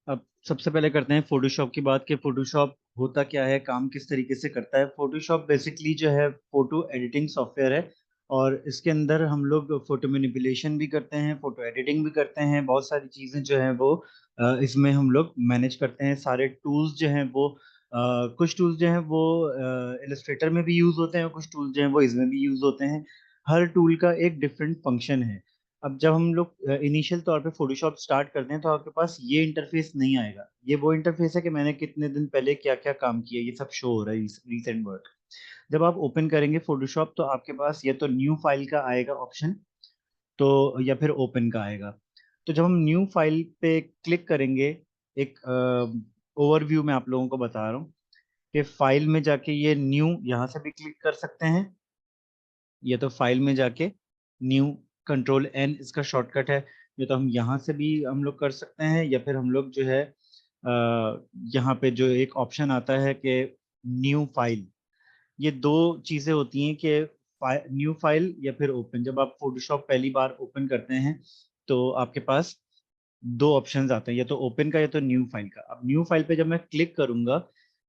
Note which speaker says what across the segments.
Speaker 1: अब सबसे पहले करते हैं फोटोशॉप की बात कि फोटोशॉप होता क्या है, काम किस तरीके से करता है। फोटोशॉप बेसिकली जो है फोटो एडिटिंग सॉफ्टवेयर है और इसके अंदर हम लोग फोटो मैनिपुलेशन भी करते हैं, फोटो एडिटिंग भी करते हैं। बहुत सारी चीज़ें जो हैं वो इसमें हम लोग मैनेज करते हैं। सारे टूल्स जो हैं वो कुछ टूल्स जो हैं वो इलस्ट्रेटर में भी यूज़ होते हैं और कुछ टूल्स जो हैं वो इसमें भी यूज़ होते हैं। हर टूल का एक डिफरेंट फंक्शन है। अब जब हम लोग इनिशियल तौर पे फोटोशॉप स्टार्ट करते हैं तो आपके पास ये इंटरफेस नहीं आएगा। ये वो इंटरफेस है कि मैंने कितने दिन पहले क्या क्या काम किया, ये सब शो हो रहा है, रीसेंट वर्क। जब आप ओपन करेंगे फोटोशॉप तो आपके पास या तो न्यू फाइल का आएगा ऑप्शन, तो या फिर ओपन का आएगा। तो जब हम न्यू फाइल पे क्लिक करेंगे, एक ओवरव्यू में आप लोगों को बता रहा हूँ कि फाइल में जाके ये न्यू यहाँ से भी क्लिक कर सकते हैं, या तो फाइल में जाके न्यू, कंट्रोल एन इसका शॉर्टकट है। ये तो हम यहाँ से भी हम लोग कर सकते हैं, या फिर हम लोग जो है यहाँ पे जो एक ऑप्शन आता है कि न्यू फाइल, ये दो चीजें होती हैं कि न्यू फाइल या फिर ओपन। जब आप फोटोशॉप पहली बार ओपन करते हैं तो आपके पास दो ऑप्शंस आते हैं, या तो ओपन का या तो न्यू फाइल का। अब न्यू फाइल पे जब मैं क्लिक करूंगा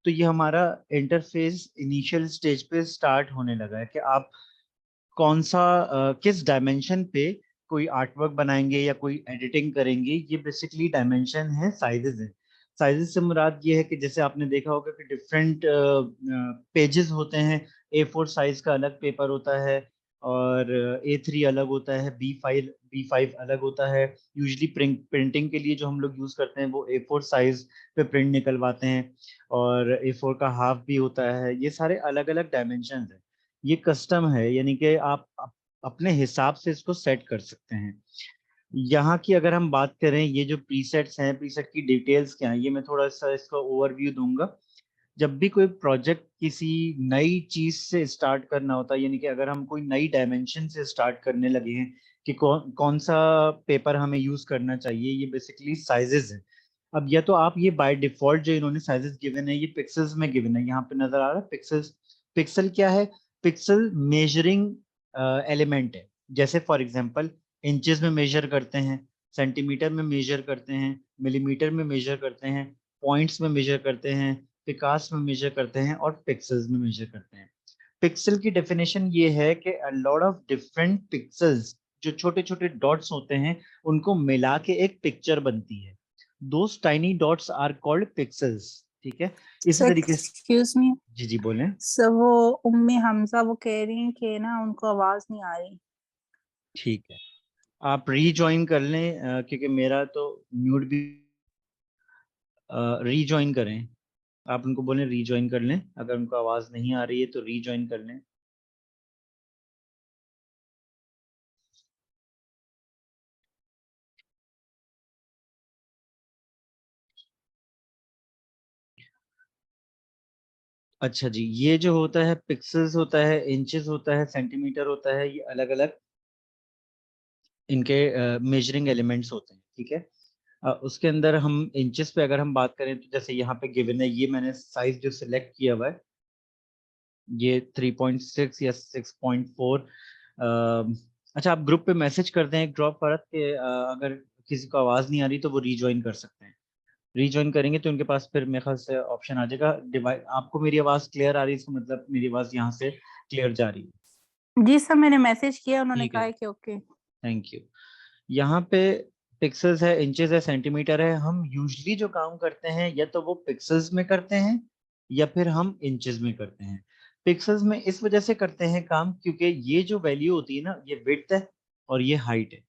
Speaker 1: तो ये हमारा इंटरफेस इनिशियल स्टेज पे स्टार्ट होने लगा है कि आप कौन सा किस डायमेंशन पे कोई आर्टवर्क बनाएंगे या कोई एडिटिंग करेंगे। ये बेसिकली डायमेंशन है, साइजेस है। साइजेस से मुराद ये है कि जैसे आपने देखा होगा कि डिफरेंट पेजेस होते हैं। A4 साइज का अलग पेपर होता है और A3 अलग होता है, B5 अलग होता है। यूजली प्रिंटिंग के लिए जो हम लोग यूज करते हैं वो A4 साइज पे प्रिंट निकलवाते हैं, और A4 का हाफ भी होता है। ये सारे अलग अलग डायमेंशन है। ये कस्टम है, यानी कि आप अपने हिसाब से इसको सेट कर सकते हैं। यहाँ की अगर हम बात करें, ये जो प्रीसेट्स हैं, प्रीसेट की डिटेल्स क्या है, ये मैं थोड़ा सा इसका ओवरव्यू दूंगा। जब भी कोई प्रोजेक्ट किसी नई चीज से स्टार्ट करना होता है, यानी कि अगर हम कोई नई डायमेंशन से स्टार्ट करने लगे हैं कि कौन कौन सा पेपर हमें यूज करना चाहिए, ये बेसिकली साइजेस है। अब या तो आप ये बाय डिफॉल्ट जो इन्होंने साइजेस गिवन है ये पिक्सेल्स में गिवन है, यहाँ पे नजर आ रहा है पिक्सेल्स। पिक्सल क्या है? पिक्सल मेजरिंग एलिमेंट है। जैसे फॉर एग्जांपल इंचेस में मेजर करते हैं, सेंटीमीटर में मेजर करते हैं, मिलीमीटर में मेजर करते हैं, पॉइंट्स में मेजर करते हैं, पिकास में मेजर करते हैं और पिक्सेल्स में मेजर करते हैं। पिक्सल की डेफिनेशन ये है कि a lot of different pixels, जो छोटे छोटे डॉट्स होते हैं, उनको मिला के एक पिक्चर बनती है। Those tiny dots are called pixels. ठीक है, इसी
Speaker 2: सर
Speaker 1: तरीके से।
Speaker 2: Excuse me.
Speaker 1: जी जी बोलें।
Speaker 2: सर वो उम्मी हमजा वो कह रही हैं कि ना उनको आवाज नहीं आ रही।
Speaker 1: ठीक है, आप रीजॉइन कर लें, क्योंकि मेरा तो म्यूट भी। रीजॉइन करें, आप उनको बोलें रीजॉइन कर लें, अगर उनको आवाज नहीं आ रही है तो रीजॉइन कर लें। अच्छा जी, ये जो होता है पिक्सेल्स होता है, इंचेस होता है, सेंटीमीटर होता है, ये अलग अलग इनके मेजरिंग एलिमेंट्स होते हैं। ठीक है, उसके अंदर हम इंचेस पे अगर हम बात करें तो जैसे यहाँ पे गिवन है, ये मैंने साइज जो सिलेक्ट किया हुआ है, ये 3.6 या 6.4। अच्छा, आप ग्रुप पे मैसेज कर दें एक ड्रॉप फरत के, अगर किसी को आवाज़ नहीं आ रही तो वो रीजॉइन कर सकते हैं। रीजॉइन करेंगे तो उनके पास फिर मेरे ख्याल से ऑप्शन आ जाएगा डिवाइस। आपको मेरी आवाज़ क्लियर आ रही है, इसका मतलब मेरी आवाज़ यहाँ से क्लियर जा रही है।
Speaker 2: जी सर, मैंने मैसेज किया, उन्होंने
Speaker 1: ठीक
Speaker 2: कहा
Speaker 1: है,
Speaker 2: है कि ओके।
Speaker 1: Thank you. यहाँ पे पिक्सेल्स है, इंचेस है, सेंटीमीटर है। हम यूजली जो काम करते हैं या तो वो पिक्सेल्स में करते हैं या फिर हम इंचेस में करते हैं। पिक्सेल्स में इस वजह से करते हैं काम क्योंकि ये जो वैल्यू होती है ना, ये विड्थ है और ये हाइट है।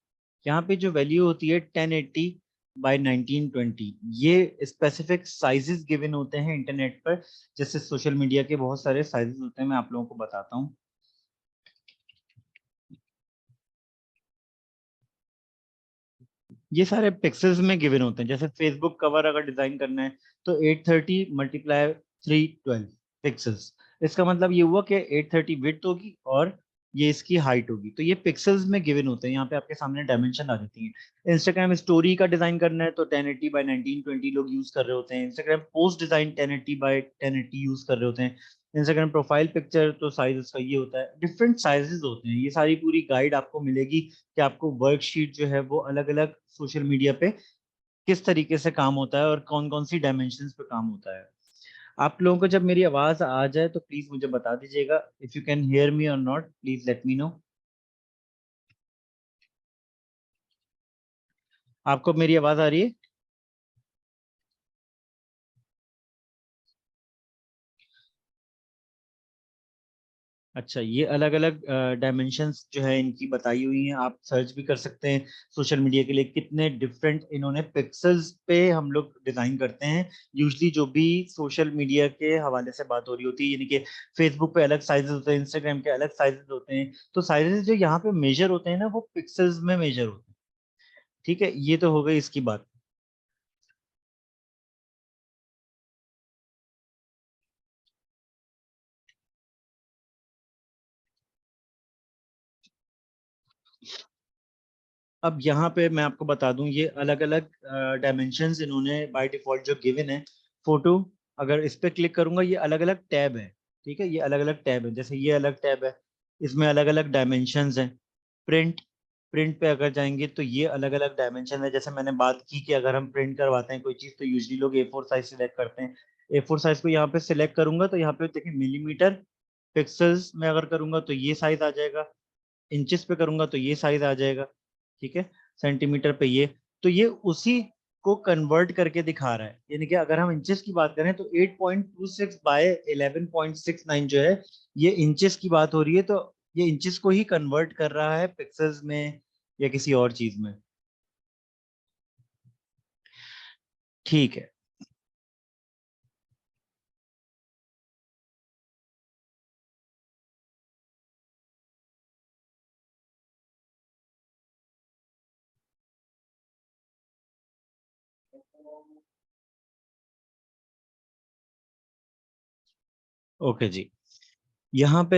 Speaker 1: यहाँ पे जो वैल्यू होती है 1080 बाई 1920, ये स्पेसिफिक साइजेस गिवन होते हैं इंटरनेट पर। जैसे सोशल मीडिया के बहुत सारे साइजेस होते हैं, मैं आप लोगों को बताता हूँ। ये सारे पिक्सेल्स में गिवन होते हैं। जैसे फेसबुक कवर अगर डिजाइन करना है तो 830 मल्टीप्लाई 312 पिक्सेल्स। इसका मतलब ये हुआ कि 830 विड्थ होगी और ये इसकी हाइट होगी। तो ये पिक्सेल्स में गिवन होते हैं, यहाँ पे आपके सामने डायमेंशन आ जाती है। इंस्टाग्राम स्टोरी का डिजाइन करना है तो 1080 बाई 1920 लोग यूज कर रहे होते हैं। Instagram post design 1080 by 1080 use कर रहे होते हैं। इंस्टाग्राम प्रोफाइल पिक्चर तो साइज उसका ये होता है, डिफरेंट साइजेस होते हैं। ये सारी पूरी गाइड आपको मिलेगी कि आपको वर्कशीट जो है वो अलग अलग सोशल मीडिया पे किस तरीके से काम होता है और कौन कौन सी डायमेंशंस पे काम होता है। आप लोगों को जब मेरी आवाज आ जाए तो प्लीज मुझे बता दीजिएगा, if you can hear me और not please let me know. आपको मेरी आवाज आ रही है? अच्छा, ये अलग अलग डायमेंशंस जो है इनकी बताई हुई हैं, आप सर्च भी कर सकते हैं सोशल मीडिया के लिए। कितने डिफरेंट इन्होंने पिक्सेल्स पे हम लोग डिजाइन करते हैं। यूजली जो भी सोशल मीडिया के हवाले से बात हो रही होती है, यानी कि फेसबुक पे अलग साइजेस होते हैं, इंस्टाग्राम के अलग साइजेस होते हैं, तो साइजेस जो यहाँ पे मेजर होते हैं ना, वो पिक्सेल्स में मेजर होते हैं। ठीक है, ये तो हो गई इसकी बात। अब यहाँ पे मैं आपको बता दूं, ये अलग अलग डायमेंशंस इन्होंने बाय डिफॉल्ट जो गिवन है। फोटो, अगर इस पे क्लिक करूंगा ये अलग अलग टैब है। ठीक है, ये अलग अलग टैब है, जैसे ये अलग टैब है, इसमें अलग अलग डायमेंशंस हैं। प्रिंट, प्रिंट पे अगर जाएंगे तो ये अलग अलग डायमेंशन है। जैसे मैंने बात की कि अगर हम प्रिंट करवाते हैं कोई चीज तो यूजली लोग A4 साइज सिलेक्ट करते हैं। A4 साइज को यहाँ पे सिलेक्ट करूंगा तो यहाँ पे देखिए मिलीमीटर, पिक्सल्स में अगर करूंगा तो ये साइज आ जाएगा, इंचेस पे करूंगा तो ये साइज आ जाएगा। ठीक है, सेंटीमीटर पे ये, तो ये उसी को कन्वर्ट करके दिखा रहा है। यानी कि अगर हम इंचेस की बात करें तो 8.26 बाय 11.69 जो है, ये इंचेस की बात हो रही है, तो ये इंचेस को ही कन्वर्ट कर रहा है पिक्सेल्स में या किसी और चीज में। ठीक है। ओके जी, यहाँ पे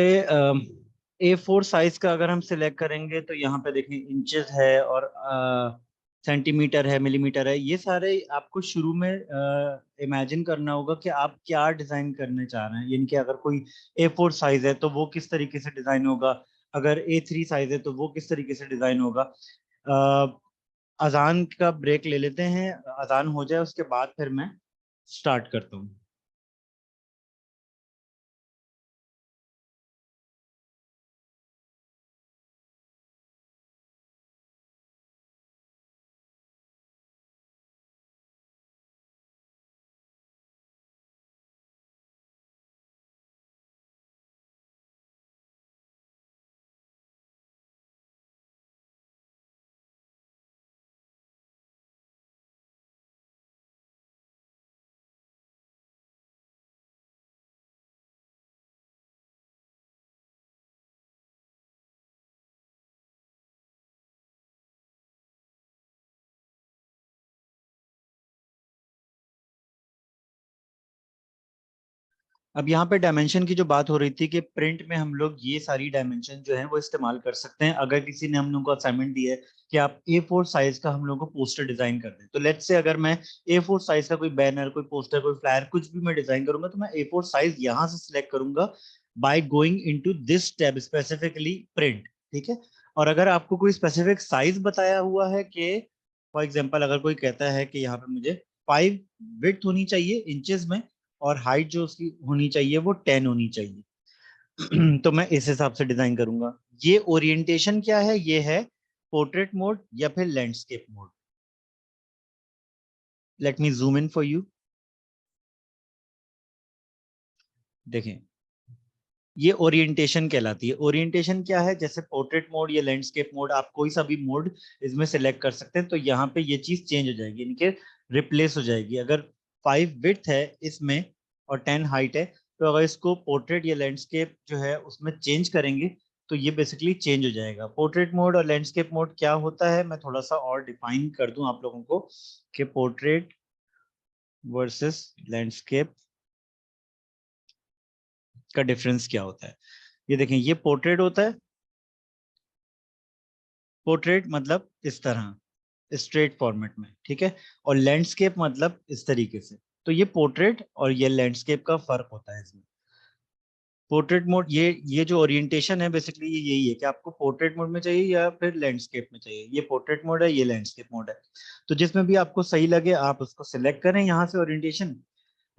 Speaker 1: A4 साइज का अगर हम सिलेक्ट करेंगे तो यहाँ पे देखिए इंचेस है और सेंटीमीटर है, मिलीमीटर है, ये सारे आपको शुरू में इमेजिन करना होगा कि आप क्या डिजाइन करने चाह रहे हैं। यानी कि अगर कोई A4 साइज है तो वो किस तरीके से डिजाइन होगा, अगर A3 साइज है तो वो किस तरीके से डिजाइन होगा। अजान का ब्रेक ले लेते हैं, अजान हो जाए उसके बाद फिर मैं स्टार्ट करता हूँ। अब यहाँ पे डायमेंशन की जो बात हो रही थी कि प्रिंट में हम लोग ये सारी डायमेंशन जो है वो इस्तेमाल कर सकते हैं। अगर किसी ने हम लोग को असाइनमेंट दिया है कि आप A4 साइज का हम लोग को पोस्टर डिजाइन कर दें, तो लेट्स से अगर मैं A4 साइज का कोई बैनर, कोई पोस्टर, कोई फ्लायर कुछ भी मैं डिजाइन करूंगा, तो मैं A4 साइज यहाँ से सिलेक्ट करूंगा by going into this tab, specifically print. ठीक है, और अगर आपको कोई स्पेसिफिक साइज बताया हुआ है कि फॉर एग्जाम्पल अगर कोई कहता है कि यहाँ पे मुझे 5 विड्थ होनी चाहिए इंचेस में और हाइट जो उसकी होनी चाहिए वो 10 होनी चाहिए तो मैं इस हिसाब से डिजाइन करूंगा। ये ओरिएंटेशन क्या है, ये है पोर्ट्रेट मोड या फिर landscape mode. Let me zoom in for you. देखें, ये ओरिएंटेशन कहलाती है। ओरिएंटेशन क्या है, जैसे पोर्ट्रेट मोड या लैंडस्केप मोड, आप कोई सा भी मोड इसमें सेलेक्ट कर सकते हैं, तो यहाँ पे ये चीज चेंज हो जाएगी, यानी कि रिप्लेस हो जाएगी। अगर 5 विड्थ है इसमें और 10 हाइट है, तो अगर इसको पोर्ट्रेट या लैंडस्केप जो है उसमें चेंज करेंगे तो ये बेसिकली चेंज हो जाएगा। पोर्ट्रेट मोड और लैंडस्केप मोड क्या होता है, मैं थोड़ा सा और डिफाइन कर दूं आप लोगों को कि पोर्ट्रेट वर्सेस लैंडस्केप का डिफरेंस क्या होता है। ये देखें, ये पोर्ट्रेट होता है। पोर्ट्रेट मतलब इस तरह स्ट्रेट फॉर्मेट में, ठीक है, और लैंडस्केप मतलब इस तरीके से। तो ये पोर्ट्रेट और ये लैंडस्केप का फर्क होता है इसमें। पोर्ट्रेट मोड, ये जो ओरिएंटेशन है बेसिकली ये यही है कि आपको पोर्ट्रेट मोड में चाहिए या फिर लैंडस्केप में चाहिए। ये पोर्ट्रेट मोड है, ये लैंडस्केप मोड है। तो जिसमें भी आपको सही लगे आप उसको सिलेक्ट करें यहाँ से ओरिएंटेशन।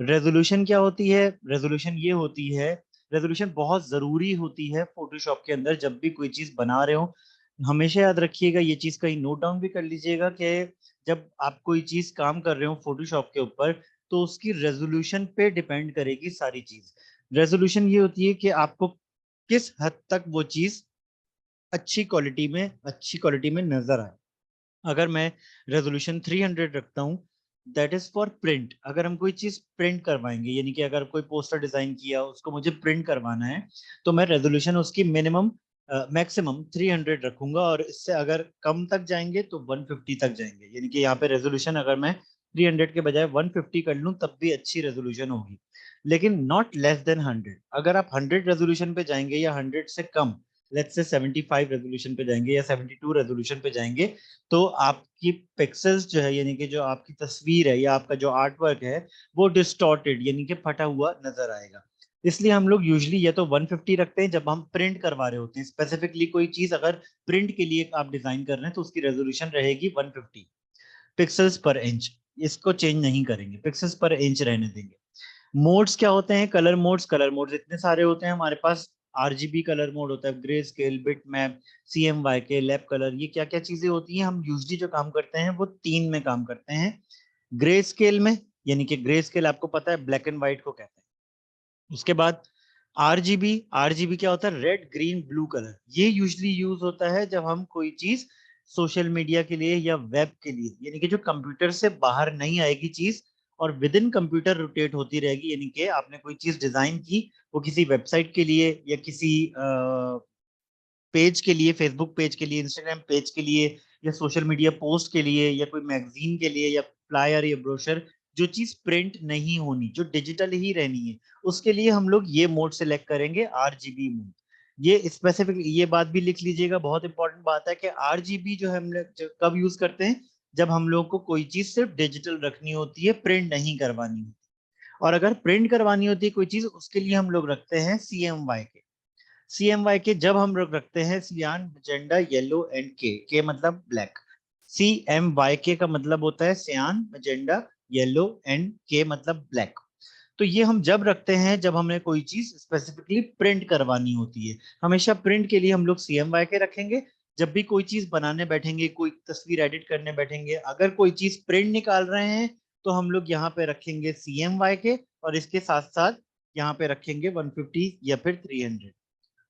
Speaker 1: रेजोल्यूशन क्या होती है? रेजोल्यूशन ये होती है, रेजोल्यूशन बहुत जरूरी होती है फोटोशॉप के अंदर जब भी कोई चीज बना रहे हो। हमेशा याद रखिएगा, ये चीज कहीं नोट डाउन भी कर लीजिएगा कि जब आप कोई चीज काम कर रहे हो फोटोशॉप के ऊपर तो उसकी रेजोल्यूशन पे डिपेंड करेगी सारी चीज। रेजोल्यूशन ये होती है कि आपको किस हद तक वो चीज अच्छी क्वालिटी में नजर आए। अगर मैं रेजोल्यूशन 300 रखता हूँ, दैट इज फॉर प्रिंट। अगर हम कोई चीज प्रिंट करवाएंगे, यानी कि अगर कोई पोस्टर डिजाइन किया उसको मुझे प्रिंट करवाना है, तो मैं रेजोल्यूशन उसकी मिनिमम मैक्सिमम 300 रखूंगा, और इससे अगर कम तक जाएंगे तो 150 तक जाएंगे। यानी कि यहाँ पे रेजोल्यूशन अगर मैं 300 के बजाय 150 कर लूँ तब भी अच्छी रेजोल्यूशन होगी, लेकिन नॉट लेस देन 100। अगर आप 100 रेजोल्यूशन पे जाएंगे या 100 से कम, लेट्स से 75 रेजोल्यूशन पे जाएंगे या 72 रेजोल्यूशन पे जाएंगे, तो आपकी पिक्सेल्स जो है, यानी कि जो आपकी तस्वीर है या आपका जो आर्ट वर्क है, वो डिस्टॉर्टेड यानी कि फटा हुआ नजर आएगा। इसलिए हम लोग यूजली या तो 150 रखते हैं जब हम प्रिंट करवा रहे होते हैं। स्पेसिफिकली कोई चीज अगर प्रिंट के लिए आप डिजाइन कर रहे हैं तो उसकी रेजोल्यूशन रहेगी 150 पिक्सल्स पर इंच। इसको चेंज नहीं करेंगे, पिक्सल्स पर इंच रहने देंगे। मोड्स क्या होते हैं? कलर मोड्स इतने सारे होते हैं हमारे पास। आरजीबी कलर मोड होता है, grey scale, bit map, CMYK, lap colour. ये क्या क्या चीजें होती हैं? हम यूजली जो काम करते हैं वो तीन में काम करते हैं। ग्रे स्केल में, यानी कि ग्रे स्केल आपको पता है ब्लैक एंड व्हाइट को कहते हैं। उसके बाद आरजीबी। आरजीबी क्या होता है? Red green blue colour. ये यूजली यूज होता है जब हम कोई चीज सोशल मीडिया के लिए या वेब के लिए, यानी कि जो कंप्यूटर से बाहर नहीं आएगी चीज और विद इन कंप्यूटर रोटेट होती रहेगी। यानी कि आपने कोई चीज डिजाइन की, वो किसी वेबसाइट के लिए या किसी पेज के लिए, फेसबुक पेज के लिए, इंस्टाग्राम पेज के लिए, या सोशल मीडिया पोस्ट के लिए, या कोई मैगजीन के लिए, या फ्लायर या ब्रोशर, जो चीज प्रिंट नहीं होनी, जो डिजिटल ही रहनी है, उसके लिए हम लोग ये मोड सेलेक्ट करेंगे, RGB मोड। ये स्पेसिफिक, ये बात भी लिख लीजिएगा, बहुत इंपॉर्टेंट बात है कि RGB जो है हम लोग कब यूज करते हैं? जब हम लोग को कोई चीज सिर्फ डिजिटल रखनी होती है, प्रिंट नहीं करवानी होती। और अगर प्रिंट करवानी होती है कोई चीज, उसके लिए हम लोग रखते हैं CMYK। CMYK जब हम लोग रखते हैं, सियान, मैजेंडा, येलो एंड के मतलब ब्लैक। CMYK का मतलब होता है सियान, मैजेंडा, येलो एंड के मतलब ब्लैक। तो ये हम जब रखते हैं जब हमें कोई चीज स्पेसिफिकली प्रिंट करवानी होती है। हमेशा प्रिंट के लिए हम लोग CMYK रखेंगे। जब भी कोई चीज बनाने बैठेंगे, कोई तस्वीर एडिट करने बैठेंगे, अगर कोई चीज प्रिंट निकाल रहे हैं, तो हम लोग यहाँ पे रखेंगे CMYK, और इसके साथ साथ यहाँ पे रखेंगे 150 या फिर 300।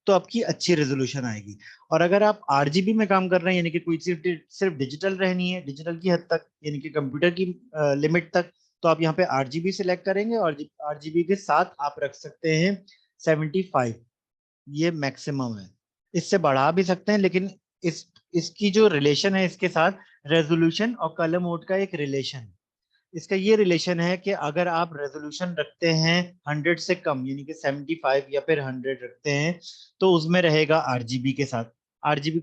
Speaker 1: तो आपकी अच्छी रेजोल्यूशन आएगी। और अगर आप RGB में काम कर रहे हैं, यानी कि कोई सिर्फ सिर्फ डिजिटल रहनी है, डिजिटल की हद तक, यानी कि कंप्यूटर की लिमिट तक, तो आप यहाँ पे RGB सिलेक्ट करेंगे, और RGB के साथ आप रख सकते हैं 75। ये मैक्सिमम है, इससे बढ़ा भी सकते हैं, लेकिन इस इसकी जो रिलेशन है इसके साथ, रेजोल्यूशन और कलर मोड का एक रिलेशन है। इसका ये रिलेशन है कि अगर आप रेजोल्यूशन रखते हैं 100 से कम, यानी कि 75 या फिर 100 रखते हैं, तो उसमें रहेगा आरजीबी के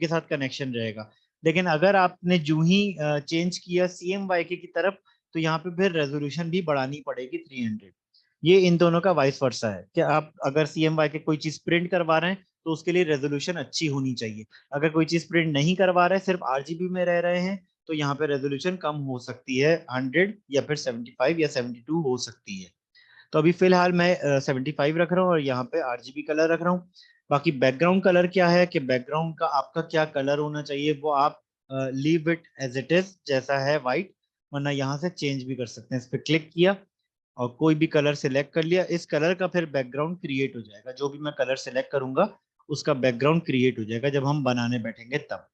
Speaker 1: साथ कनेक्शन रहेगा। लेकिन अगर आपने जू ही चेंज किया CMYK की तरफ, तो यहाँ पे फिर रेजोल्यूशन भी बढ़ानी पड़ेगी 300। ये इन दोनों का वाइस वर्सा है कि आप अगर CMYK कोई चीज प्रिंट करवा रहे हैं तो उसके लिए रेजोल्यूशन अच्छी होनी चाहिए। अगर कोई चीज प्रिंट नहीं करवा रहे हैं, सिर्फ RGB में रह रहे हैं, तो यहाँ पे रेजोल्यूशन कम हो सकती है, 100 या फिर 75 या 72 हो सकती है। तो अभी फिलहाल मैं 75 रख रहा हूँ और यहाँ पे RGB कलर रख रहा हूँ। बाकी बैकग्राउंड कलर क्या है कि बैकग्राउंड का आपका क्या कलर होना चाहिए, वो आप leave it as it is, जैसा है वाइट, वरना यहाँ से चेंज भी कर सकते हैं। इस पर क्लिक किया और कोई भी कलर सिलेक्ट कर लिया, इस कलर का फिर बैकग्राउंड क्रिएट हो जाएगा। जो भी मैं कलर सिलेक्ट करूंगा उसका बैकग्राउंड क्रिएट हो जाएगा जब हम बनाने बैठेंगे तब।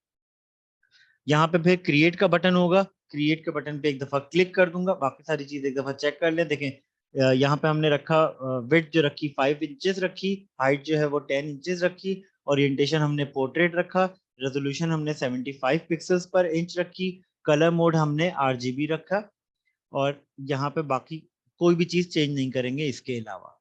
Speaker 1: यहाँ पे फिर क्रिएट का बटन होगा, क्रिएट के बटन पे एक दफा क्लिक कर दूंगा। बाकी सारी चीज एक दफा चेक कर लें, देखें यहाँ पे हमने रखा, विड्थ जो रखी 5 इंचेस रखी, हाइट जो है वो 10 इंचेस रखी, ओरिएंटेशन हमने पोर्ट्रेट रखा, रेजोल्यूशन हमने 75 पिक्सल्स पर इंच रखी, कलर मोड हमने RGB रखा, और यहाँ पे बाकी कोई भी चीज चेंज नहीं करेंगे इसके अलावा।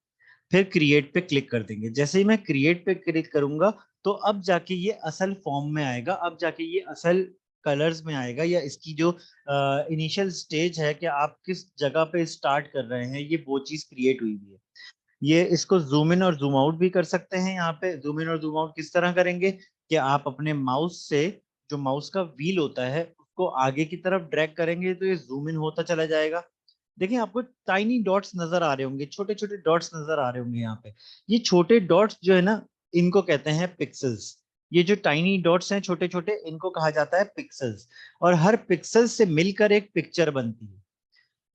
Speaker 1: फिर क्रिएट पे क्लिक कर देंगे। जैसे ही मैं क्रिएट पे क्लिक करूंगा, तो अब जाके ये असल फॉर्म में आएगा, अब जाके ये असल कलर्स में आएगा, या इसकी जो इनिशियल स्टेज है कि आप किस जगह पे स्टार्ट कर रहे हैं, ये वो चीज क्रिएट हुई है। ये इसको जूम इन और जूम आउट भी कर सकते हैं। यहाँ पे जूम इन और जूम आउट किस तरह करेंगे कि आप अपने माउस से जो माउस का व्हील होता है उसको आगे की तरफ ड्रैग करेंगे तो ये जूम इन होता चला जाएगा। देखिए आपको टाइनी डॉट्स नजर आ रहे होंगे, छोटे छोटे डॉट्स नजर आ रहे होंगे यहाँ पे। ये छोटे डॉट्स जो है ना, इनको कहते हैं पिक्सेल्स। ये जो टाइनी डॉट्स हैं छोटे छोटे, इनको कहा जाता है पिक्सेल्स। और हर पिक्सल से मिलकर एक पिक्चर बनती है।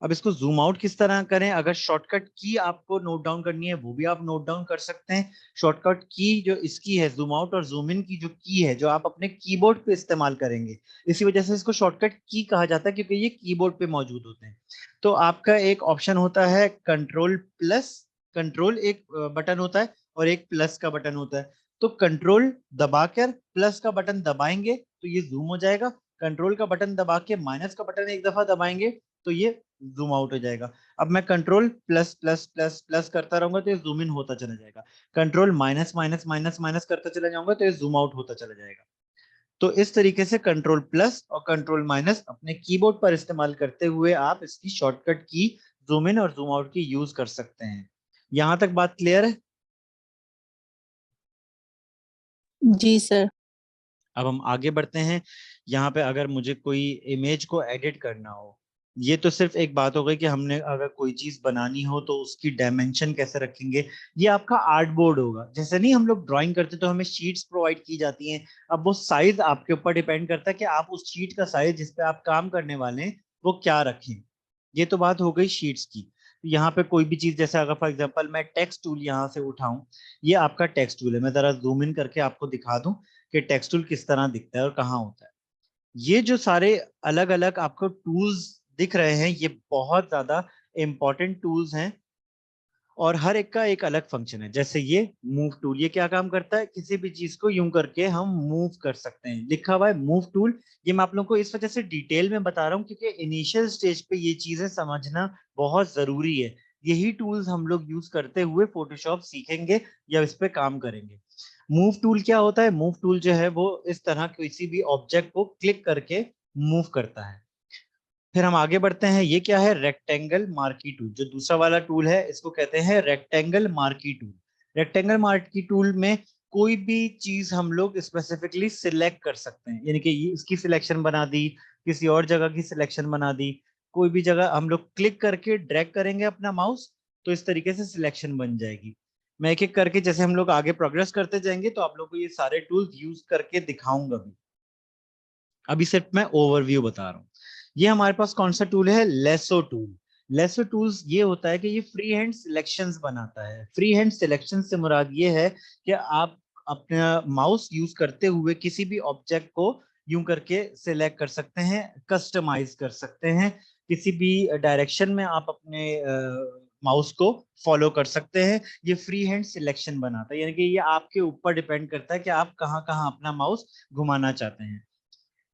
Speaker 1: अब इसको जूम आउट किस तरह करें, अगर शॉर्टकट की आपको नोट डाउन करनी है वो भी आप नोट डाउन कर सकते हैं। शॉर्टकट की जो इसकी है, जूम आउट और जूम इन की जो की है, जो आप अपने कीबोर्ड पे इस्तेमाल करेंगे, इसी वजह से इसको शॉर्टकट की कहा जाता है, क्योंकि ये कीबोर्ड पे मौजूद होते हैं। तो आपका एक ऑप्शन होता है कंट्रोल प्लस। कंट्रोल एक बटन होता है और एक प्लस का बटन होता है। तो कंट्रोल दबाकर प्लस का बटन दबाएंगे तो ये जूम हो जाएगा। कंट्रोल का बटन दबा के माइनस का बटन एक दफा दबाएंगे तो ये जूम आउट हो जाएगा। अब मैं control plus plus plus plus करता रहूंगा तो ये जूम इन होता चला जाएगा। Control minus minus minus minus करता चला जाऊंगा तो ये जूम आउट होता चला जाएगा। तो इस तरीके से कंट्रोल प्लस और कंट्रोल माइनस अपने कीबोर्ड पर इस्तेमाल करते हुए आप इसकी शॉर्टकट की जूम इन और जूम आउट की यूज कर सकते हैं। यहां तक बात क्लियर है?
Speaker 2: जी सर।
Speaker 1: अब हम आगे बढ़ते हैं। यहाँ पे अगर मुझे कोई इमेज को एडिट करना हो, ये तो सिर्फ एक बात हो गई कि हमने अगर कोई चीज बनानी हो तो उसकी डायमेंशन कैसे रखेंगे। ये आपका आर्ट बोर्ड होगा। जैसे नहीं हम लोग ड्राइंग करते तो हमें शीट्स प्रोवाइड की जाती हैं। अब वो साइज आपके ऊपर डिपेंड करता है कि आप उस शीट का साइज जिस पे आप काम करने वाले हैं वो क्या रखें। ये तो बात हो गई शीट्स की। यहाँ पे कोई भी चीज, जैसे अगर फॉर एग्जांपल मैं टेक्स्ट टूल यहाँ से उठाऊं, ये आपका टेक्स्ट टूल है। मैं जरा जूम इन करके आपको दिखा दूं कि टेक्स्ट टूल किस तरह दिखता है और कहाँ होता है। ये जो सारे अलग अलग आपको टूल्स दिख रहे हैं, ये बहुत ज्यादा इंपॉर्टेंट टूल्स हैं और हर एक का एक अलग फंक्शन है। जैसे ये मूव टूल, ये क्या काम करता है, किसी भी चीज को यूं करके हम मूव कर सकते हैं। लिखा हुआ है मूव टूल। ये मैं आप लोगों को इस वजह से डिटेल में बता रहा हूँ क्योंकि इनिशियल स्टेज पे ये चीजें समझना बहुत जरूरी है। यही टूल्स हम लोग यूज करते हुए फोटोशॉप सीखेंगे या इस पे काम करेंगे। मूव टूल क्या होता है? मूव टूल जो है वो इस तरह किसी भी ऑब्जेक्ट को क्लिक करके मूव करता है। फिर हम आगे बढ़ते हैं। ये क्या है? Rectangle marquee tool. जो दूसरा वाला टूल है इसको कहते हैं rectangle marquee tool. Rectangle marquee tool में कोई भी चीज हम लोग स्पेसिफिकली सिलेक्ट कर सकते हैं, यानी कि इसकी सिलेक्शन बना दी, किसी और जगह की सिलेक्शन बना दी। कोई भी जगह हम लोग क्लिक करके ड्रैग करेंगे अपना माउस तो इस तरीके से सिलेक्शन बन जाएगी। मैं एक एक करके, जैसे हम लोग आगे प्रोग्रेस करते जाएंगे तो आप लोग को ये सारे टूल्स यूज करके दिखाऊंगा भी। अभी सिर्फ मैं ओवरव्यू बता रहा हूँ। ये हमारे पास कौन सा टूल है? Lasso tool. लेसो टूल्स ये होता है कि ये फ्री हैंड सिलेक्शंस बनाता है। फ्री हैंड सिलेक्शन से मुराद ये है कि आप अपना माउस यूज करते हुए किसी भी ऑब्जेक्ट को यूं करके सिलेक्ट कर सकते हैं, कस्टमाइज कर सकते हैं। किसी भी डायरेक्शन में आप अपने माउस को फॉलो कर सकते हैं। ये फ्री हैंड सिलेक्शन बनाता है, यानी कि ये आपके ऊपर डिपेंड करता है कि आप कहाँ कहाँ अपना माउस घुमाना चाहते हैं।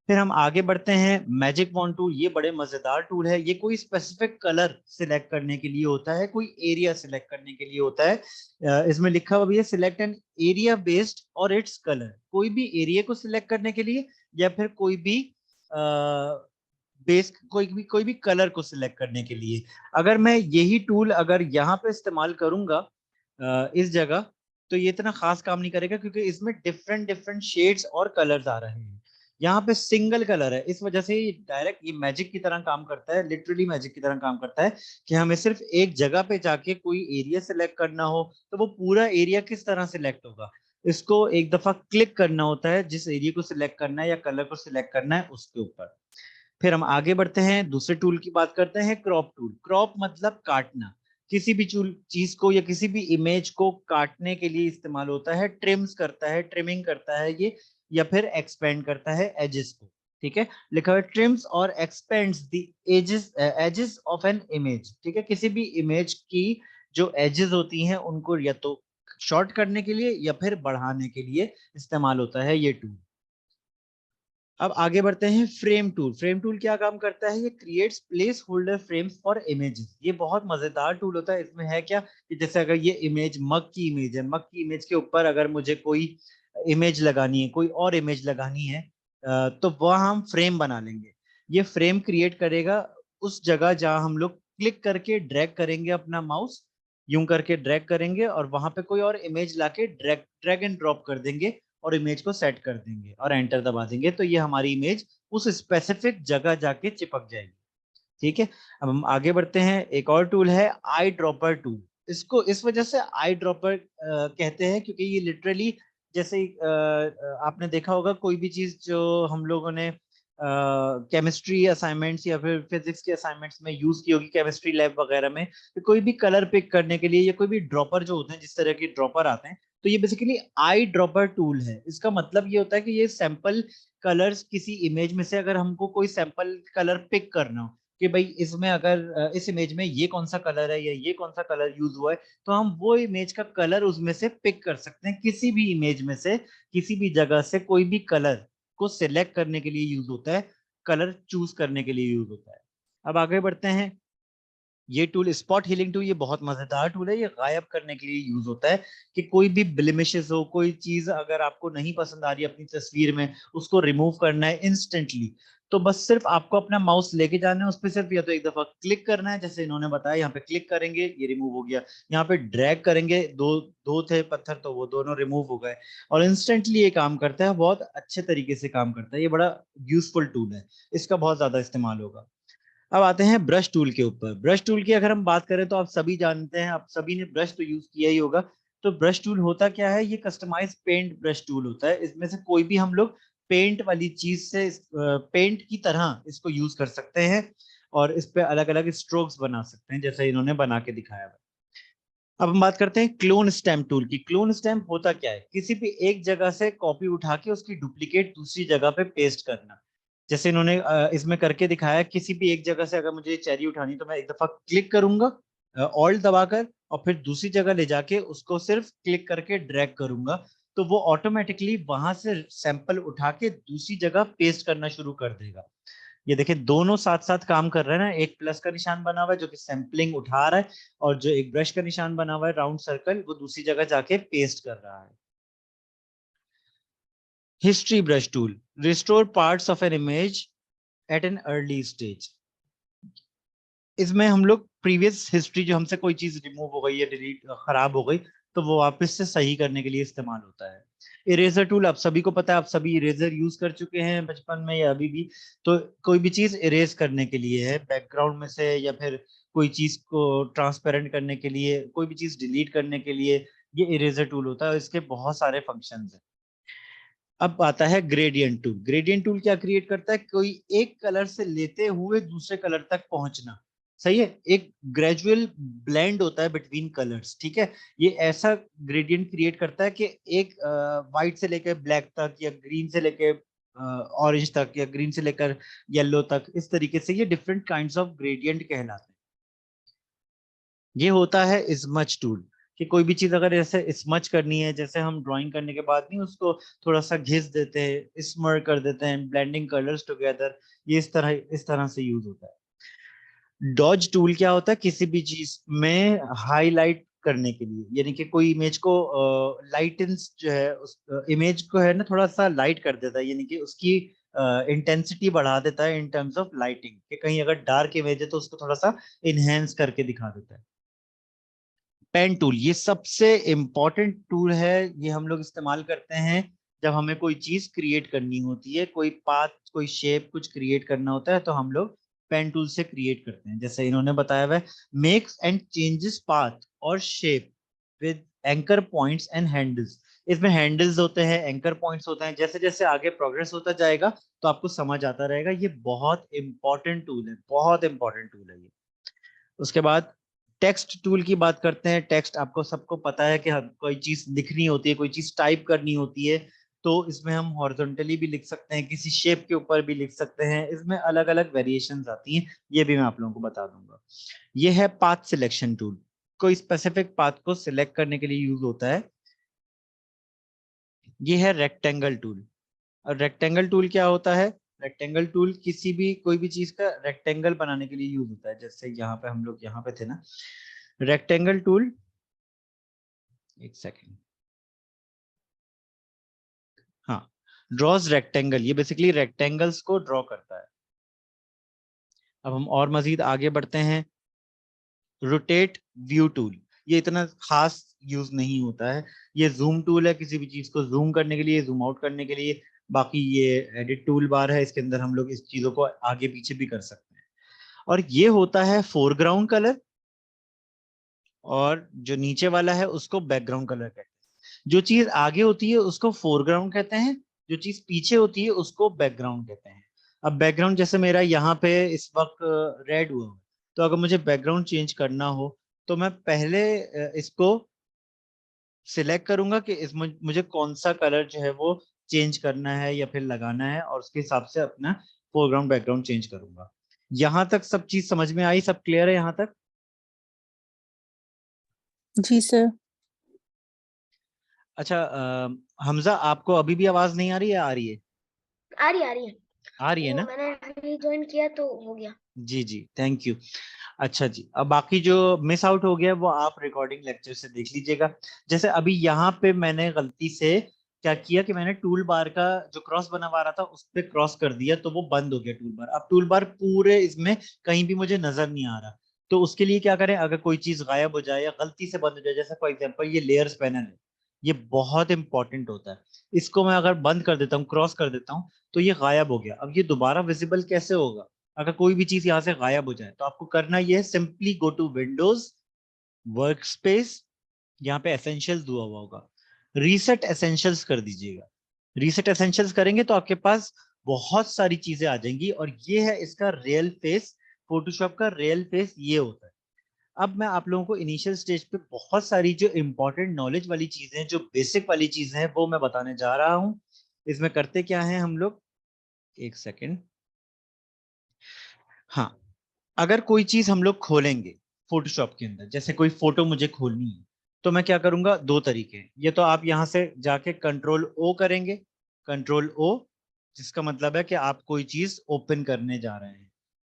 Speaker 1: फिर हम आगे बढ़ते हैं। मैजिक वॉन्ड टूल, ये बड़े मजेदार टूल है। ये कोई स्पेसिफिक कलर सिलेक्ट करने के लिए होता है, कोई एरिया सिलेक्ट करने के लिए होता है। इसमें लिखा हुआ भी है सिलेक्ट एन एरिया बेस्ड और इट्स कलर। कोई भी एरिया को सिलेक्ट करने के लिए या फिर कोई भी बेस, कोई भी कलर को सिलेक्ट करने के लिए। अगर मैं यही टूल अगर यहाँ पे इस्तेमाल करूंगा इस जगह, तो ये इतना खास काम नहीं करेगा क्योंकि इसमें डिफरेंट डिफरेंट शेड्स और कलर्स आ रहे हैं। यहाँ पे सिंगल कलर है, इस वजह से ये डायरेक्ट ये मैजिक की तरह काम करता है, लिटरली मैजिक की तरह काम करता है कि हमें सिर्फ एक जगह पे जाके कोई एरिया सिलेक्ट करना हो तो वो पूरा एरिया किस तरह सिलेक्ट होगा। इसको एक दफा क्लिक करना होता है, जिस एरिया को सिलेक्ट करना है या कलर को सिलेक्ट करना है उसके ऊपर। फिर हम आगे बढ़ते हैं, दूसरे टूल की बात करते हैं, क्रॉप टूल। क्रॉप मतलब काटना। किसी भी चीज को या किसी भी इमेज को काटने के लिए इस्तेमाल होता है। ट्रिम्स करता है, ट्रिमिंग करता है ये, या फिर एक्सपेंड करता है एजेस को। ठीक है, लिखा हुआ है ट्रिम्स और expands the edges edges of an image. ठीक है, किसी भी इमेज की जो एजेस होती हैं उनको या तो शॉर्ट करने के लिए या फिर बढ़ाने के लिए इस्तेमाल होता है ये टूल। अब आगे बढ़ते हैं। Frame tool. फ्रेम टूल क्या काम करता है? ये creates place holder frames for images. ये बहुत मजेदार टूल होता है। इसमें है क्या कि जैसे अगर ये इमेज मग की इमेज है, मग की इमेज के ऊपर अगर मुझे कोई इमेज लगानी है, कोई और इमेज लगानी है, तो वह हम फ्रेम बना लेंगे। ये फ्रेम क्रिएट करेगा उस जगह जहां हम लोग क्लिक करके ड्रैग करेंगे अपना माउस, यूं करके ड्रैग करेंगे और वहां पे कोई और इमेज लाके ड्रैग एंड ड्रॉप कर देंगे और इमेज को सेट कर देंगे और एंटर दबा देंगे, तो ये हमारी इमेज उस स्पेसिफिक जगह जाके चिपक जाएगी। ठीक है, अब हम आगे बढ़ते हैं। एक और टूल है आई ड्रॉपर टूल। इसको इस वजह से आई ड्रॉपर कहते हैं क्योंकि ये लिटरली जैसे आपने देखा होगा कोई भी चीज जो हम लोगों ने केमिस्ट्री असाइनमेंट्स या फिर फिजिक्स के असाइनमेंट्स में यूज की होगी, केमिस्ट्री लैब वगैरह में, तो कोई भी कलर पिक करने के लिए या कोई भी ड्रॉपर जो होते हैं, जिस तरह के ड्रॉपर आते हैं, तो ये बेसिकली आई ड्रॉपर टूल है। इसका मतलब ये होता है कि ये सैंपल कलर्स किसी इमेज में से अगर हमको कोई सैंपल कलर पिक करना हो कि भाई इसमें अगर इस इमेज में ये कौन सा कलर है या ये कौन सा कलर यूज हुआ है, तो हम वो इमेज का कलर उसमें से पिक कर सकते हैं। किसी भी इमेज में से किसी भी जगह से कोई भी कलर को सिलेक्ट करने के लिए यूज होता है, कलर चूज करने के लिए यूज होता है। अब आगे बढ़ते हैं। ये टूल स्पॉट हीलिंग टूल, ये बहुत मजेदार टूल है। ये गायब करने के लिए यूज होता है कि कोई भी ब्लेमिशेस हो, कोई चीज अगर आपको नहीं पसंद आ रही अपनी तस्वीर में, उसको रिमूव करना है इंस्टेंटली, तो बस सिर्फ आपको अपना माउस लेके जाना है उस पर, सिर्फ या तो एक दफा क्लिक करना है, जैसे इन्होंने बताया, यहाँ पे क्लिक करेंगे ये रिमूव हो गया, यहाँ पे ड्रैग करेंगे, दो दो थे पत्थर तो वो दोनों रिमूव हो गए, और इंस्टेंटली ये काम करता है, बहुत अच्छे तरीके से काम करता है। ये बड़ा यूजफुल टूल है, इसका बहुत ज्यादा इस्तेमाल होगा। अब आते हैं ब्रश टूल के ऊपर। ब्रश टूल की अगर हम बात करें तो आप सभी जानते हैं, आप सभी ने ब्रश तो यूज किया ही होगा। तो ब्रश टूल होता क्या है? ये कस्टमाइज पेंट ब्रश टूल होता है। इसमें से कोई भी हम लोग पेंट वाली चीज से पेंट की तरह इसको यूज कर सकते हैं और इस पे अलग अलग स्ट्रोक्स बना सकते हैं, जैसे इन्होंने बना के दिखाया है। अब हम बात करते हैं क्लोन स्टैम्प टूल की। क्लोन स्टैम्प होता क्या है? किसी भी एक जगह से कॉपी उठा के उसकी डुप्लीकेट दूसरी जगह पे पेस्ट करना। जैसे इन्होंने इसमें करके दिखाया, किसी भी एक जगह से अगर मुझे चेरी उठानी तो मैं एक दफा क्लिक करूंगा ऑल्ट दबाकर, और फिर दूसरी जगह ले जाके उसको सिर्फ क्लिक करके ड्रैग करूंगा, तो वो ऑटोमेटिकली वहां से सैंपल उठा के दूसरी जगह पेस्ट करना शुरू कर देगा। ये देखिए दोनों साथ साथ काम कर रहे हैं ना। एक प्लस का निशान बना हुआ है जो कि सैंपलिंग उठा रहा है, और जो एक ब्रश का निशान बना हुआ है राउंड सर्कल, वो दूसरी जगह जाके पेस्ट कर रहा है। History brush tool restore parts of an image at an early stage. इसमें हम लोग प्रीवियस हिस्ट्री, जो हमसे कोई चीज रिमूव हो गई या डिलीट खराब हो गई, तो वो वापस से सही करने के लिए इस्तेमाल होता है। इरेजर टूल आप सभी को पता है, आप सभी इरेजर यूज कर चुके हैं बचपन में या अभी भी। तो कोई भी चीज इरेज करने के लिए है बैकग्राउंड में से, या फिर कोई चीज को ट्रांसपेरेंट करने के लिए, कोई भी चीज डिलीट करने के लिए, ये इरेजर टूल होता है। इसके बहुत सारे फंक्शंस हैं। अब आता है ग्रेडियंट टूल। ग्रेडियंट टूल क्या क्रिएट करता है? कोई एक कलर से लेते हुए दूसरे कलर तक पहुंचना। सही है, एक ग्रेजुअल ब्लेंड होता है बिटवीन कलर्स। ठीक है, ये ऐसा ग्रेडियंट क्रिएट करता है कि एक व्हाइट से लेकर ब्लैक तक, या ग्रीन से लेकर ऑरेंज तक, या ग्रीन से लेकर येलो तक, इस तरीके से ये डिफरेंट काइंड्स ऑफ ग्रेडियंट कहलाते हैं। ये होता है स्मच टूल, कि कोई भी चीज अगर ऐसे स्मच करनी है, जैसे हम ड्राइंग करने के बाद नहीं उसको थोड़ा सा घिस देते हैं, स्मर कर देते हैं, ब्लेंडिंग कलर्स टुगेदर, ये इस तरह से यूज होता है। डॉज टूल क्या होता है? किसी भी चीज में हाईलाइट करने के लिए, यानी कि कोई इमेज को लाइटेंस जो है उस इमेज को है ना थोड़ा सा लाइट कर देता है, यानी कि उसकी इंटेंसिटी बढ़ा देता है इन टर्म्स ऑफ लाइटिंग, कि कहीं अगर डार्क इमेज है तो उसको थोड़ा सा इनहेंस करके दिखा देता है। पेन टूल ये सबसे इंपॉर्टेंट टूल है। ये हम लोग इस्तेमाल करते हैं जब हमें कोई चीज क्रिएट करनी होती है, कोई पाथ, कोई शेप कुछ क्रिएट करना होता है, तो हम लोग पेन टूल से क्रिएट करते हैं। जैसे इन्होंने बताया हुआ है, मेक्स एंड चेंजेस पाथ और shape with anchor points and handles. इसमें हैंडल्स होते हैं, एंकर पॉइंट्स होते हैं। जैसे जैसे आगे प्रोग्रेस होता जाएगा तो आपको समझ आता रहेगा। ये बहुत इंपॉर्टेंट टूल है, बहुत इंपॉर्टेंट टूल है ये। उसके बाद टेक्स्ट टूल की बात करते हैं। टेक्स्ट आपको सबको पता है कि कोई चीज लिखनी होती है, कोई चीज टाइप करनी होती है, तो इसमें हम हॉरिजॉन्टली भी लिख सकते हैं, किसी शेप के ऊपर भी लिख सकते हैं। इसमें अलग अलग वेरिएशंस आती हैं, ये भी मैं आप लोगों को बता दूंगा। ये है पाथ सिलेक्शन टूल, कोई स्पेसिफिक पाथ को सिलेक्ट करने के लिए यूज होता है। ये है रेक्टेंगल टूल। और रेक्टेंगल टूल क्या होता है? रेक्टेंगल टूल किसी भी कोई भी चीज का रेक्टेंगल बनाने के लिए यूज होता है। जैसे यहाँ पे हम लोग यहाँ पे थे ना, रेक्टेंगल टूल, एक सेकेंड, हाँ, ड्रॉज रेक्टेंगल, ये बेसिकली रेक्टेंगल्स को ड्रॉ करता है। अब हम और मजीद आगे बढ़ते हैं। रोटेट व्यू टूल, ये इतना खास यूज नहीं होता है। ये जूम टूल है किसी भी चीज को जूम करने के लिए, जूम आउट करने के लिए। बाकी ये एडिट टूल बार है, इसके अंदर हम लोग इस चीजों को आगे पीछे भी कर सकते हैं। और ये होता है फोरग्राउंड कलर, और जो नीचे वाला है उसको बैकग्राउंड कलर कहते हैं। जो चीज आगे होती है उसको फोरग्राउंड कहते हैं, जो चीज पीछे होती है उसको बैकग्राउंड कहते हैं। अब बैकग्राउंड जैसे मेरा यहाँ पे इस वक्त रेड हुआ है, तो अगर मुझे बैकग्राउंड चेंज करना हो तो मैं पहले इसको सिलेक्ट करूंगा कि इस मुझे कौन सा कलर जो है वो चेंज करना है या फिर लगाना है, और उसके हिसाब से अपना फोरग्राउंड बैकग्राउंड चेंज करूंगा। यहाँ तक सब चीज समझ में आई, सब क्लियर है यहाँ तक?
Speaker 2: जी सर।
Speaker 1: अच्छा, हमजा आपको अभी भी आवाज नहीं आ रही है, आ रही है?
Speaker 3: आ रही है।
Speaker 1: आ रही है
Speaker 3: वो
Speaker 1: ना?
Speaker 3: मैंने अभी ज्वाइन किया तो हो गया।
Speaker 1: जी जी, थैंक यू। अच्छा जी, अब बाकी जो मिस आउट हो गया वो आप रिकॉर्डिंग लेक्चर से देख लीजिएगा। जैसे अभी यहाँ पे मैंने गलती से क्या किया कि मैंने टूल बार का जो क्रॉस बना हुआ रहा था उस पे क्रॉस कर दिया, तो वो बंद हो गया टूल बार। अब टूल बार पूरे इसमें कहीं भी मुझे नजर नहीं आ रहा। तो उसके लिए क्या करें, अगर कोई चीज गायब हो जाए या गलती से बंद हो जाए, जैसे फॉर एग्जाम्पल ये लेयर्स पैनल है, ये बहुत इंपॉर्टेंट होता है। इसको मैं अगर बंद कर देता हूँ, क्रॉस कर देता हूँ, तो ये गायब हो गया। अब ये दोबारा विजिबल कैसे होगा? अगर कोई भी चीज यहाँ से गायब हो जाए तो आपको करना ये है, simply go to Windows, workspace, यहाँ पे एसेंशियल्स हुआ हुआ होगा, रीसेट एसेंशियल्स कर दीजिएगा। रीसेट एसेंशियल्स करेंगे तो आपके पास बहुत सारी चीजें आ जाएंगी, और ये है इसका रियल फेस। फोटोशॉप का रियल फेस ये होता है। अब मैं आप लोगों को इनिशियल स्टेज पे बहुत सारी जो इंपॉर्टेंट नॉलेज वाली चीजें, जो बेसिक वाली चीजें हैं, वो मैं बताने जा रहा हूँ। इसमें करते क्या है हम लोग, एक सेकेंड। हाँ, अगर कोई चीज हम लोग खोलेंगे फोटोशॉप के अंदर, जैसे कोई फोटो मुझे खोलनी है, तो मैं क्या करूंगा, दो तरीके हैं। ये तो आप यहां से जाके कंट्रोल ओ करेंगे, कंट्रोल ओ, जिसका मतलब है कि आप कोई चीज ओपन करने जा रहे हैं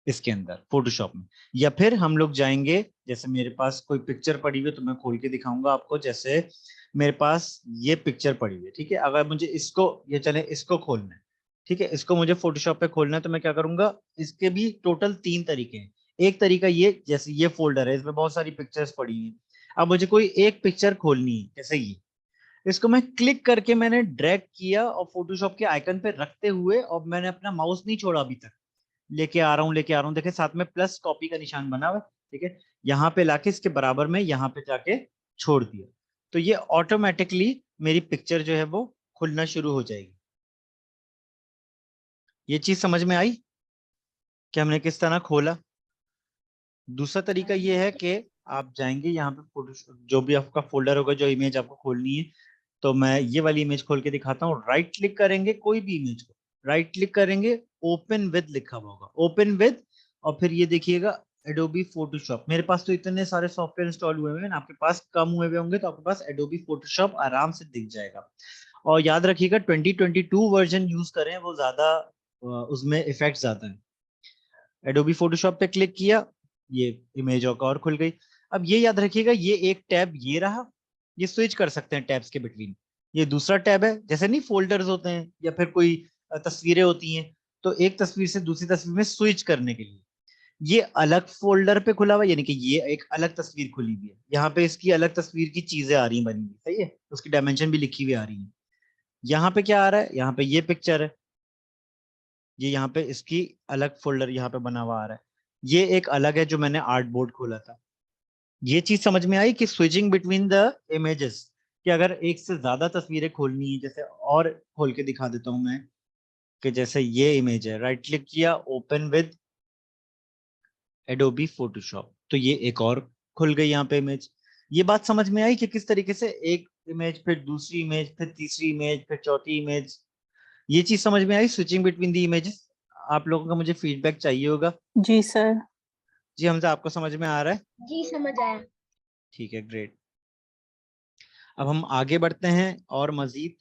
Speaker 1: इसके अंदर फोटोशॉप में। या फिर हम लोग जाएंगे, जैसे मेरे पास कोई पिक्चर पड़ी हुई है तो मैं खोल के दिखाऊंगा आपको। जैसे मेरे पास ये पिक्चर पड़ी हुई है, ठीक है, अगर मुझे इसको, ये चले इसको खोलना है, ठीक है, इसको मुझे फोटोशॉप पे खोलना है, तो मैं क्या करूंगा, इसके भी टोटल तीन तरीके हैं। एक तरीका ये, जैसे ये फोल्डर है, इसमें बहुत सारी पिक्चर्स पड़ी हैं। अब मुझे कोई एक पिक्चर खोलनी है, जैसे ये, इसको मैं क्लिक करके मैंने ड्रैग किया और फोटोशॉप के आइकन पे रखते हुए, और मैंने अपना माउस नहीं छोड़ा अभी तक, लेके आ रहा हूँ, लेके आ रहा हूँ, देखे साथ में प्लस कॉपी का निशान बना हुआ है, ठीक है, यहाँ पे लाके इसके बराबर में यहाँ पे जाके छोड़ दिया, तो ये ऑटोमेटिकली मेरी पिक्चर जो है वो खुलना शुरू हो जाएगी। ये चीज समझ में आई कि हमने किस तरह खोला? दूसरा तरीका ये है कि आप जाएंगे यहाँ पे फोटो, जो भी आपका फोल्डर होगा, जो इमेज आपको खोलनी है, तो मैं ये वाली इमेज खोल के दिखाता हूँ। राइट क्लिक करेंगे कोई भी इमेज को, राइट क्लिक करेंगे, ओपन विद लिखा हुआ होगा, ओपन विद, और फिर ये देखिएगा एडोबी फोटोशॉप। मेरे पास तो इतने सारे सॉफ्टवेयर इंस्टॉल हुए हैं, आपके पास कम हुए हुए होंगे, तो आपके पास एडोबी फोटोशॉप आराम से दिख जाएगा। और याद रखिएगा 2022 वर्जन यूज करें, वो ज्यादा उसमें इफेक्ट ज्यादा है। एडोबी फोटोशॉप पे क्लिक किया, ये इमेज और खुल गई। अब ये याद रखिएगा, ये एक टैब ये रहा, ये स्विच कर सकते हैं टैब्स के बिटवीन। ये दूसरा टैब है, जैसे नहीं फोल्डर्स होते हैं या फिर कोई तस्वीरें होती हैं, तो एक तस्वीर से दूसरी तस्वीर में स्विच करने के लिए ये अलग फोल्डर पे खुला हुआ है, यानी कि ये एक अलग तस्वीर खुली हुई है, यहाँ पे इसकी अलग तस्वीर की चीजें आ रही हैं बनी हुई, सही है, उसकी डायमेंशन भी लिखी हुई आ रही है। यहाँ पे क्या आ रहा है, यहाँ पे ये पिक्चर है, ये यहाँ पे इसकी अलग फोल्डर यहाँ पे बना हुआ आ रहा है। ये एक अलग है जो मैंने आर्ट बोर्ड खोला था। ये चीज समझ में आई कि स्विचिंग बिटवीन द इमेजेस, कि अगर एक से ज्यादा तस्वीरें खोलनी है, जैसे और खोल के दिखा देता हूं मैं, कि जैसे ये इमेज है, राइट क्लिक किया, ओपन विद एडोबी फोटोशॉप, तो ये एक और खुल गई यहाँ पे इमेज। ये बात समझ में आई कि किस तरीके से एक इमेज, फिर दूसरी इमेज, फिर तीसरी इमेज, फिर चौथी इमेज, ये चीज समझ में आई, स्विचिंग बिटवीन द इमेजेस। आप लोगों का मुझे फीडबैक चाहिए होगा।
Speaker 2: जी सर।
Speaker 1: जी हमजा, आपको समझ में आ रहा है?
Speaker 3: जी समझ आया।
Speaker 1: ठीक है, ग्रेट। अब हम आगे बढ़ते हैं और मजीद।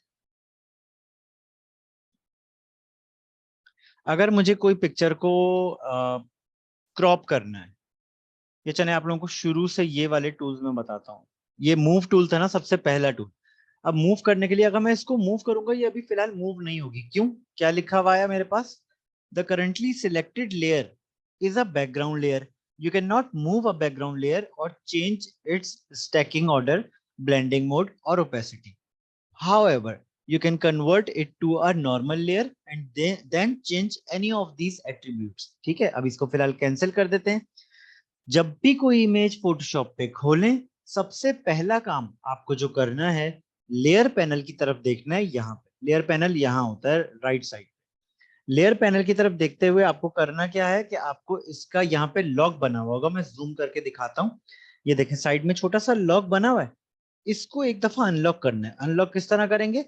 Speaker 1: अगर मुझे कोई पिक्चर को क्रॉप करना है, ये चले आप लोगों को शुरू से ये वाले टूल्स में बताता हूँ। ये मूव टूल था ना सबसे पहला टूल। अब मूव करने के लिए अगर मैं इसको मूव करूंगा, ये अभी फिलहाल मूव नहीं होगी, क्यों? क्या लिखा हुआ है मेरे पास, the currently selected layer is a background layer. You cannot move a background layer or change its stacking order, blending mode or opacity. However, you can convert it to a normal layer and then change any of these attributes. ठीक है, अब इसको फिलहाल cancel कर देते हैं। जब भी कोई इमेज फोटोशॉप पे खोलें, सबसे पहला काम आपको जो करना है, लेयर पैनल की तरफ देखना है। यहाँ पे लेयर पैनल यहाँ होता है राइट साइड। लेयर पैनल की तरफ देखते हुए आपको करना क्या है कि आपको इसका यहाँ पे लॉक बना हुआ होगा। मैं जूम करके दिखाता हूँ। ये देखें साइड में छोटा सा लॉक बना हुआ है, इसको एक दफा अनलॉक करना है। अनलॉक किस तरह करेंगे,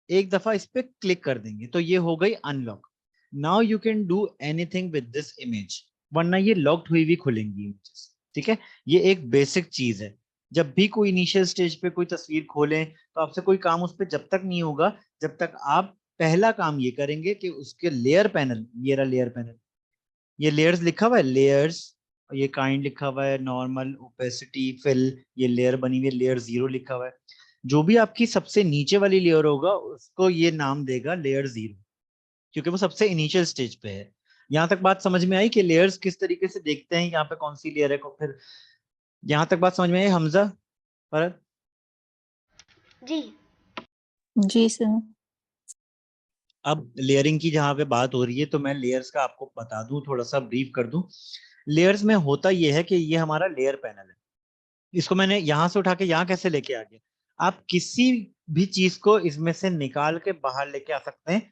Speaker 1: एक दफा इस पे क्लिक कर देंगे तो ये हो गई unlock. Now you can do anything with this image, वरना ये लॉक्ड हुई भी खुलेंगी इमेजेस। ठीक है, ये एक बेसिक चीज है। जब भी कोई इनिशियल स्टेज पे कोई तस्वीर खोलें तो आपसे कोई काम उस पर जब तक नहीं होगा जब तक आप पहला काम ये करेंगे कि उसके लेयर पैनल, ये रहा लेयर पैनल, ये लेयर्स लिखा हुआ है लेयर्स, ये काइंड लिखा हुआ है, नॉर्मल, ओपेसिटी, फिल, ये लेयर बनी हुई है, लेयर 0 लिखा हुआ है। जो भी आपकी सबसे नीचे वाली लेयर होगा उसको ये नाम देगा लेयर 0, क्योंकि वो सबसे इनिशियल स्टेज पे है। यहाँ तक बात समझ में आई कि लेयर्स किस तरीके से देखते हैं, यहाँ पे कौन सी लेयर है को। फिर यहाँ तक बात समझ में आई हमजा, फरहद?
Speaker 3: जी
Speaker 2: जी सर।
Speaker 1: अब लेयरिंग की जहाँ पे बात हो रही है तो मैं लेयर्स का आपको बता दूं, थोड़ा सा ब्रीफ कर दूं। लेयर्स में होता ये है कि ये हमारा लेयर पैनल है। इसको मैंने यहाँ से उठा के यहाँ कैसे लेके आ गया, आप किसी भी चीज को इसमें से निकाल के बाहर लेके आ सकते हैं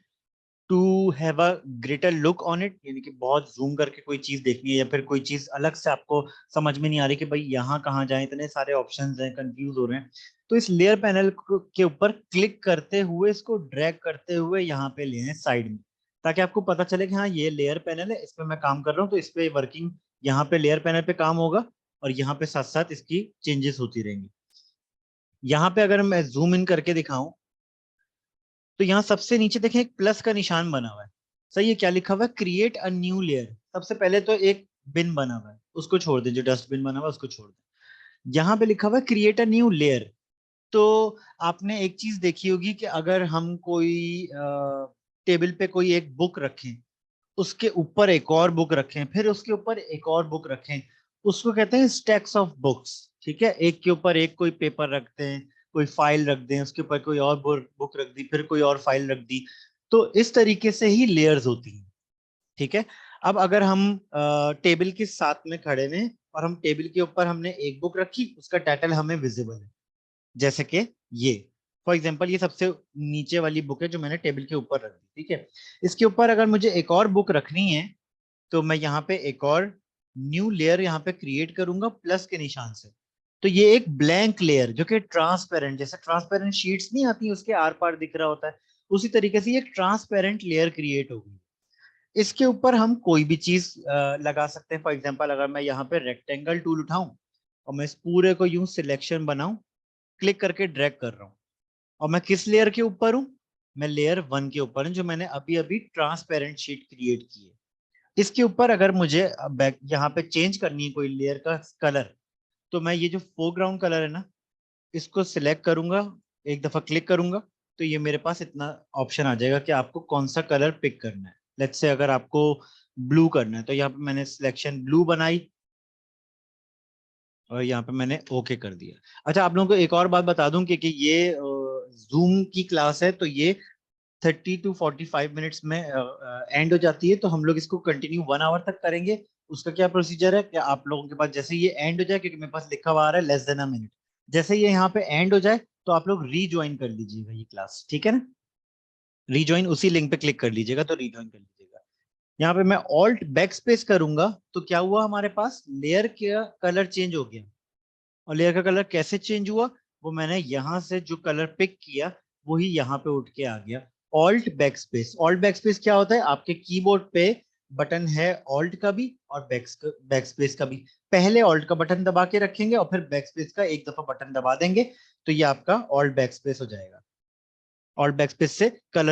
Speaker 1: to have a greater look on it. यानी कि बहुत जूम करके कोई चीज देखनी है या फिर कोई चीज अलग से आपको समझ में नहीं आ रही कि भाई यहाँ कहाँ जाए, इतने सारे ऑप्शंस हैं, कंफ्यूज हो रहे हैं, तो इस लेयर पैनल के ऊपर क्लिक करते हुए इसको ड्रैग करते हुए यहाँ पे ले आए साइड में, ताकि आपको पता चले कि हाँ ये लेयर पैनल है, इस पे मैं काम कर रहा हूँ, तो इस पे वर्किंग यहाँ पे लेयर पैनल पे काम होगा और यहाँ पे साथ साथ इसकी चेंजेस होती रहेंगी। यहाँ पे अगर मैं जूम इन करके दिखाऊं तो यहाँ सबसे नीचे देखें एक प्लस का निशान बना हुआ है। सही है, क्या लिखा हुआ है, क्रिएट अ न्यू लेयर। सबसे पहले तो एक बिन बना हुआ है उसको छोड़ दें, जो डस्टबिन बना हुआ है उसको छोड़ दें। यहाँ पे लिखा हुआ है क्रिएट अ न्यू लेयर। तो आपने एक चीज देखी होगी कि अगर हम कोई टेबल पे कोई एक बुक रखें, उसके ऊपर एक और बुक रखें, फिर उसके ऊपर एक और बुक रखें, उसको कहते हैं स्टैक्स ऑफ बुक्स। ठीक है, एक के ऊपर एक कोई पेपर रखते हैं, कोई फाइल रख दें, उसके ऊपर कोई और बुक रख दी, फिर कोई और फाइल रख दी, तो इस तरीके से ही लेयर्स होती हैं। ठीक है, अब अगर हम टेबल के साथ में खड़े हैं और हम टेबल के ऊपर हमने एक बुक रखी, उसका टाइटल हमें विजिबल है, जैसे कि ये फॉर एग्जांपल ये सबसे नीचे वाली बुक है जो मैंने टेबल के ऊपर रख दी। ठीक है, इसके ऊपर अगर मुझे एक और बुक रखनी है तो मैं यहाँ पे एक और न्यू लेयर यहाँ पे क्रिएट करूंगा प्लस के निशान से। तो ये एक ब्लैंक लेयर जो कि ट्रांसपेरेंट, जैसे ट्रांसपेरेंट शीट्स नहीं आती उसके आर पार दिख रहा होता है, उसी तरीके से ये ट्रांसपेरेंट लेयर क्रिएट होगी। इसके ऊपर हम कोई भी चीज लगा सकते हैं। फॉर एग्जाम्पल अगर मैं यहाँ पे रेक्टेंगल टूल उठाऊं और मैं इस पूरे को यूं सिलेक्शन बनाऊं, क्लिक करके ड्रैग कर रहा हूँ, और मैं किस लेयर के ऊपर हूँ, मैं लेयर 1 के ऊपर हूँ, जो मैंने अभी अभी ट्रांसपेरेंट शीट क्रिएट की है। इसके ऊपर अगर मुझे बैक यहाँ पे चेंज करनी है कोई लेयर का कलर, तो मैं ये जो फोरग्राउंड कलर है ना, इसको सिलेक्ट करूंगा, एक दफा क्लिक करूंगा, तो ये मेरे पास इतना ऑप्शन आ जाएगा कि आपको कौन सा कलर पिक करना है। लेट्स से अगर आपको ब्लू करना है तो यहाँ पे मैंने सिलेक्शन ब्लू बनाई और यहाँ पे मैंने ओके कर दिया। अच्छा, आप लोगों को एक और बात बता दूं कि ये जूम की क्लास है तो ये 30 to 45 मिनट्स में एंड हो जाती है, तो हम लोग इसको कंटिन्यू 1 आवर तक करेंगे। उसका क्या प्रोसीजर है कि आप लोगों के पास जैसे ये एंड हो जाए, क्योंकि मेरे पास लिखा हुआ आ रहा है लेस देन अ मिनट, जैसे ये यहाँ पे एंड हो जाए तो आप लोग रीज्वाइन कर लीजिएगा ये क्लास। ठीक है ना, रीज्वाइन उसी लिंक पे क्लिक कर लीजिएगा तो रीज्वाइन कर लीजिएगा। यहाँ पे मैं ऑल्ट बैक स्पेस करूंगा तो क्या हुआ, हमारे पास लेयर का कलर चेंज हो गया। और लेयर का कलर कैसे चेंज हुआ, वो मैंने यहाँ से जो कलर पिक किया वही यहाँ पे उठ के आ गया। Alt back space, alt back space क्या होता है, आपके कीबोर्ड पे बटन है ऑल्ट का भी और बैक स्पेस का भी। पहले ऑल्ट का बटन दबा के रखेंगे और फिर बैक स्पेस का एक दफा बटन दबा देंगे तो ये आपका ऑल्ट बैक स्पेस हो जाएगा। ऑल्ट बैक स्पेस से कलर